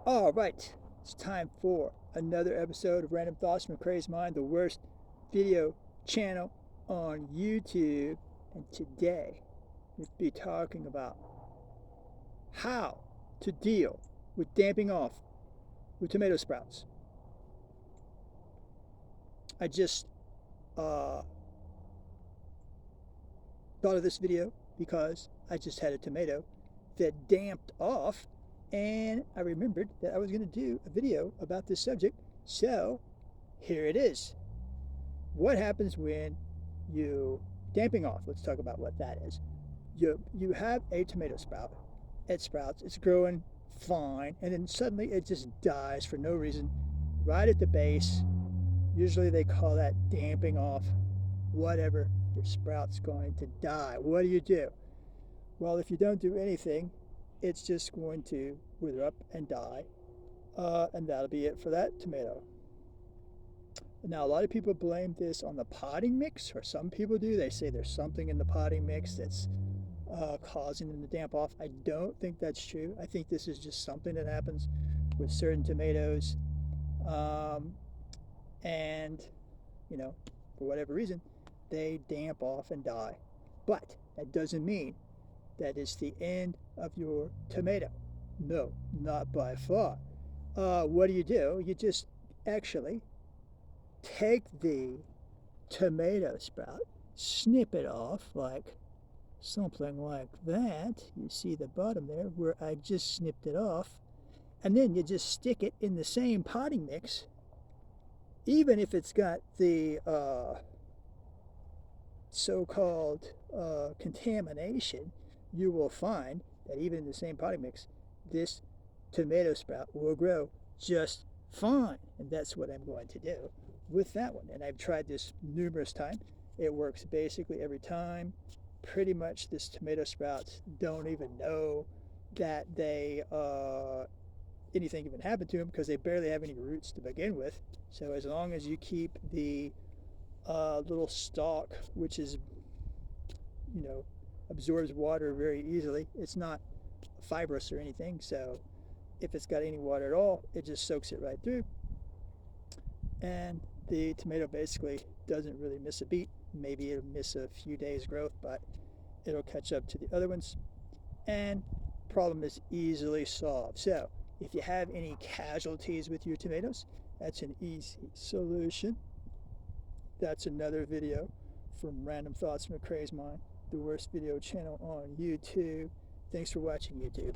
All right, it's time for another episode of Random Thoughts from a Crazed Mind, the worst video channel on YouTube. And today, we'll be talking about how to deal with damping off with tomato sprouts. I just thought of this video because I just had a tomato that damped off, and I remembered that I was going to do a video about this subject, so here it is. What happens when you damping off? Let's talk about what that is. You have a tomato sprout. It sprouts. It's growing fine, and then suddenly it just dies for no reason, right at the base. Usually they call that damping off. Whatever, your sprout's going to die. What do? Well, if you don't do anything, it's just going to wither up and die, and that'll be it for that tomato. Now, a lot of people blame this on the potting mix, or some people do. They say there's something in the potting mix that's causing them to damp off. I don't think that's true. I think this is just something that happens with certain tomatoes, and for whatever reason, they damp off and die. But that doesn't mean that it's the end of your tomato. No, not by far. What do? You just actually take the tomato sprout, snip it off like something like that. You see the bottom there where I just snipped it off. And then you just stick it in the same potting mix. Even if it's got the so-called contamination, you will find that even in the same potting mix, this tomato sprout will grow just fine. And that's what I'm going to do with that one. And I've tried this numerous times. It works basically every time. Pretty much this tomato sprouts don't even know that they anything even happened to them, because they barely have any roots to begin with. So as long as you keep the little stalk, which is absorbs water very easily, it's not fibrous or anything, so if it's got any water at all, it just soaks it right through, and the tomato basically doesn't really miss a beat. Maybe it'll miss a few days growth, but it'll catch up to the other ones, and problem is easily solved. So if you have any casualties with your tomatoes, that's an easy solution. That's another video from Random Thoughts from a Crazed Mind, the worst video channel on YouTube. Thanks for watching, YouTube.